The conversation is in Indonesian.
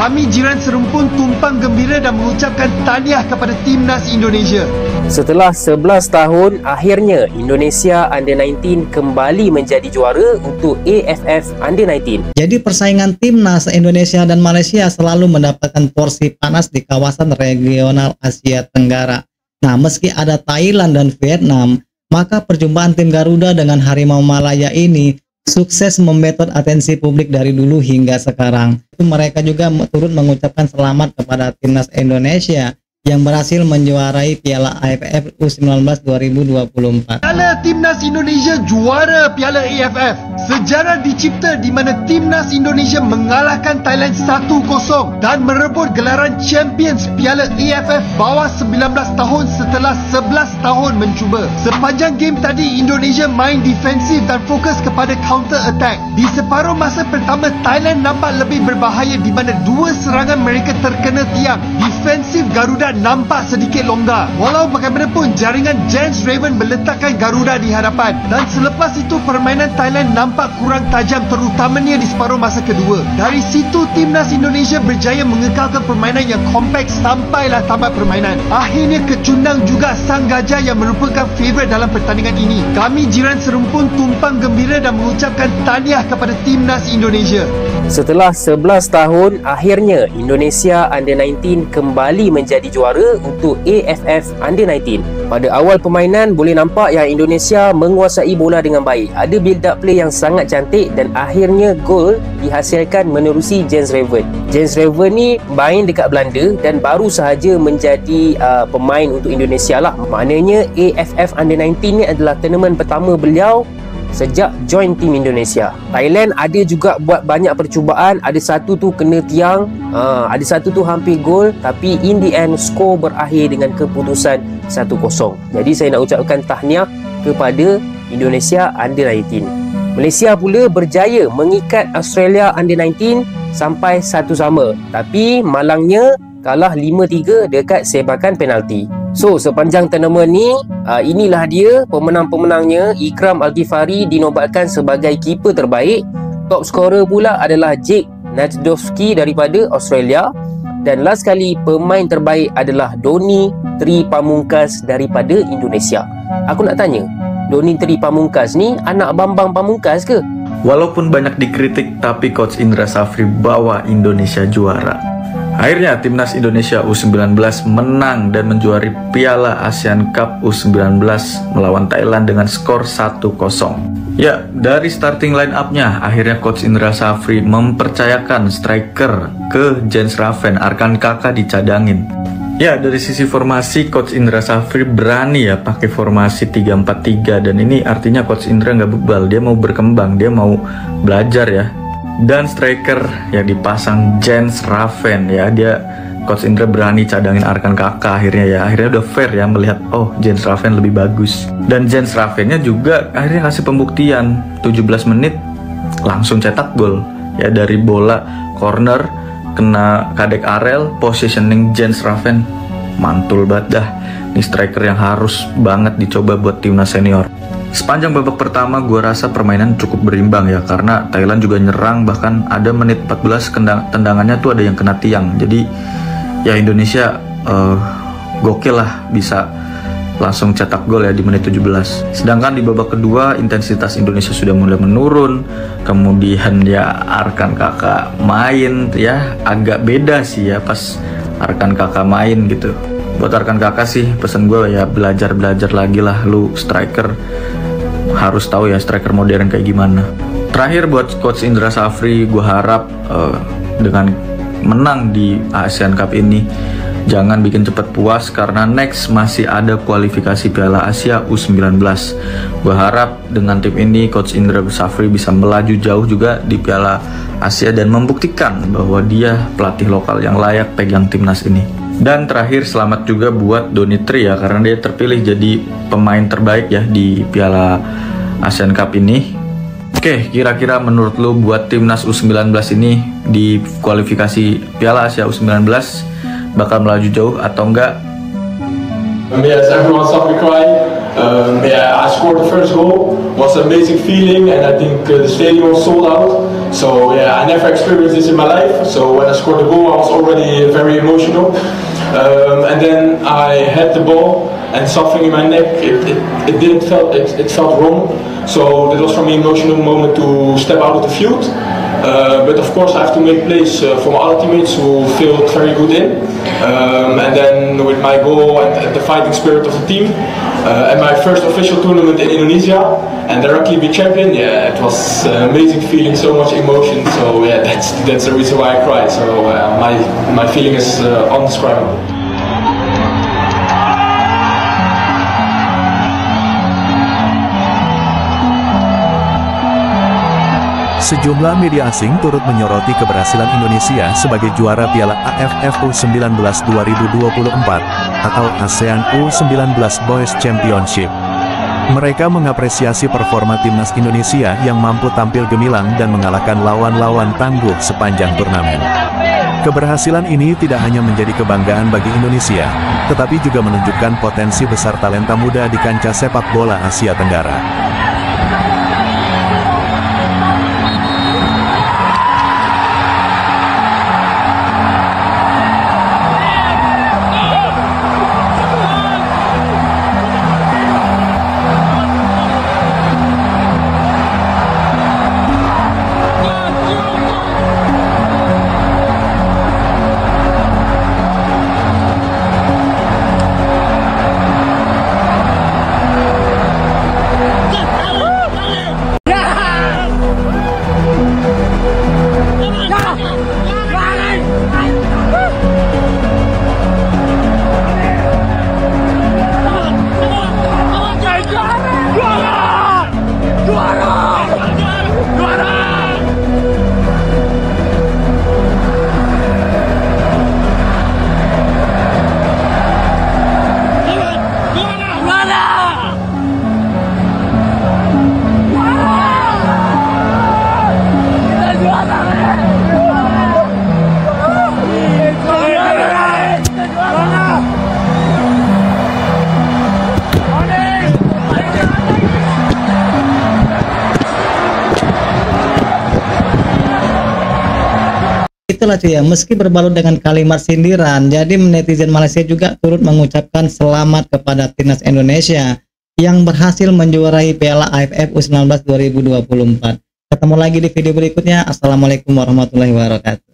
Kami jiran serumpun tumpang gembira dan mengucapkan tahniah kepada Timnas Indonesia. Setelah 11 tahun, akhirnya Indonesia Under-19 kembali menjadi juara untuk AFF Under-19. Jadi persaingan Timnas Indonesia dan Malaysia selalu mendapatkan porsi panas di kawasan regional Asia Tenggara. Nah, meski ada Thailand dan Vietnam, maka perjumpaan tim Garuda dengan Harimau Malaya ini sukses membetot atensi publik dari dulu hingga sekarang. Mereka juga turut mengucapkan selamat kepada Timnas Indonesia yang berhasil menjuarai Piala AFF U19 2024. Piala Timnas Indonesia juara Piala AFF. Sejarah dicipta di mana Timnas Indonesia mengalahkan Thailand 1-0 dan merebut gelaran Champions Piala AFF bawah 19 tahun setelah 11 tahun mencuba. Sepanjang game tadi, Indonesia main defensif dan fokus kepada counter attack. Di separuh masa pertama, Thailand nampak lebih berbahaya di mana dua serangan mereka terkena tiang. Defensif Garuda nampak sedikit longgar. Walau bagaimanapun, jaringan Jens Raven meletakkan Garuda di hadapan dan selepas itu permainan Thailand nampak kurang tajam, terutamanya di separuh masa kedua. Dari situ Timnas Indonesia berjaya mengekalkan permainan yang kompleks sampailah tamat permainan. Akhirnya kecundang juga Sang Gajah yang merupakan favourite dalam pertandingan ini. Kami jiran serumpun tumpang gembira dan mengucapkan tahniah kepada Timnas Indonesia. Setelah 11 tahun, akhirnya Indonesia Under-19 kembali menjadi juara untuk AFF Under-19. Pada awal permainan, boleh nampak yang Indonesia menguasai bola dengan baik. Ada build up play yang sangat cantik dan akhirnya gol dihasilkan menerusi Jens Raven. Jens Raven ni main dekat Belanda dan baru sahaja menjadi pemain untuk Indonesia lah. Maknanya AFF Under-19 ni adalah tournament pertama beliau sejak join tim Indonesia. Thailand ada juga buat banyak percubaan, ada satu tu kena tiang, ada satu tu hampir gol, tapi in the end skor berakhir dengan keputusan 1-0. Jadi saya nak ucapkan tahniah kepada Indonesia Under-19. Malaysia pula berjaya mengikat Australia Under-19 sampai 1-1, tapi malangnya kalah 5-3 dekat sepakan penalti. So, sepanjang tournament ni, inilah dia pemenang-pemenangnya. Ikram Alghifari dinobatkan sebagai keeper terbaik. Top scorer pula adalah Jake Najdovski daripada Australia. Dan last kali pemain terbaik adalah Doni Tri Pamungkas daripada Indonesia. Aku nak tanya, Doni Tri Pamungkas ni anak Bambang Pamungkas ke? Walaupun banyak dikritik, tapi Coach Indra Safri bawa Indonesia juara. Akhirnya Timnas Indonesia U19 menang dan menjuari Piala ASEAN Cup U19 melawan Thailand dengan skor 1-0. Ya, dari starting line up-nya, akhirnya Coach Indra Safri mempercayakan striker ke Jens Raven, Arkan Kakak dicadangin. Ya, dari sisi formasi Coach Indra Safri berani ya pakai formasi 3-4-3, dan ini artinya Coach Indra nggak bebal, dia mau berkembang, dia mau belajar ya. Dan striker yang dipasang Jens Raven ya, dia Coach Indra berani cadangin Arkan Kakak akhirnya udah fair ya melihat oh Jens Raven lebih bagus. Dan Jens Ravennya juga akhirnya kasih pembuktian 17 menit langsung cetak gol ya, dari bola corner kena Kadek Arel, positioning Jens Raven mantul banget dah. Ini striker yang harus banget dicoba buat timnas senior. Sepanjang babak pertama gue rasa permainan cukup berimbang ya, karena Thailand juga nyerang, bahkan ada menit 14 tendangannya tuh ada yang kena tiang. Jadi ya Indonesia gokil lah bisa langsung cetak gol ya di menit 17. Sedangkan di babak kedua intensitas Indonesia sudah mulai menurun. Kemudian ya Arkan Kakak main ya, agak beda sih ya pas Arkan Kakak main gitu. Buat Arkan Kakak sih pesan gue ya belajar lagi lah, lu striker harus tahu ya striker modern kayak gimana. Terakhir buat Coach Indra Safri, gue harap dengan menang di ASEAN Cup ini jangan bikin cepet puas, karena next masih ada kualifikasi Piala Asia U19. Gue harap dengan tim ini Coach Indra Safri bisa melaju jauh juga di Piala Asia dan membuktikan bahwa dia pelatih lokal yang layak pegang timnas ini. Dan terakhir selamat juga buat Doni Tri ya, karena dia terpilih jadi pemain terbaik ya di Piala ASEAN Cup ini. Oke, kira-kira menurut lo buat timnas U19 ini di kualifikasi Piala Asia U19 bakal melaju jauh atau enggak? Yes, everyone started crying. I scored the first goal. It was an amazing feeling, and I think the stadium was sold out. So I never experienced this in my life. So when I scored the goal, I already very emotional. And then I had the ball and something in my neck, it felt wrong. So that was for me an emotional moment to step out of the field. But of course I have to make place for my other teammates who feel very good in. And then with my goal and the fighting spirit of the team, and my first official tournament in Indonesia, and directly be champion, yeah, it was amazing feeling, so much emotion. So yeah, that's the reason why I cried. So my feeling is undescribable. Sejumlah media asing turut menyoroti keberhasilan Indonesia sebagai juara Piala AFF U19 2024 atau ASEAN U19 Boys Championship. Mereka mengapresiasi performa timnas Indonesia yang mampu tampil gemilang dan mengalahkan lawan-lawan tangguh sepanjang turnamen. Keberhasilan ini tidak hanya menjadi kebanggaan bagi Indonesia, tetapi juga menunjukkan potensi besar talenta muda di kancah sepak bola Asia Tenggara. Itulah cuy ya, meski berbalut dengan kalimat sindiran, jadi netizen Malaysia juga turut mengucapkan selamat kepada timnas Indonesia yang berhasil menjuarai Piala AFF U19 2024. Ketemu lagi di video berikutnya. Assalamualaikum warahmatullahi wabarakatuh.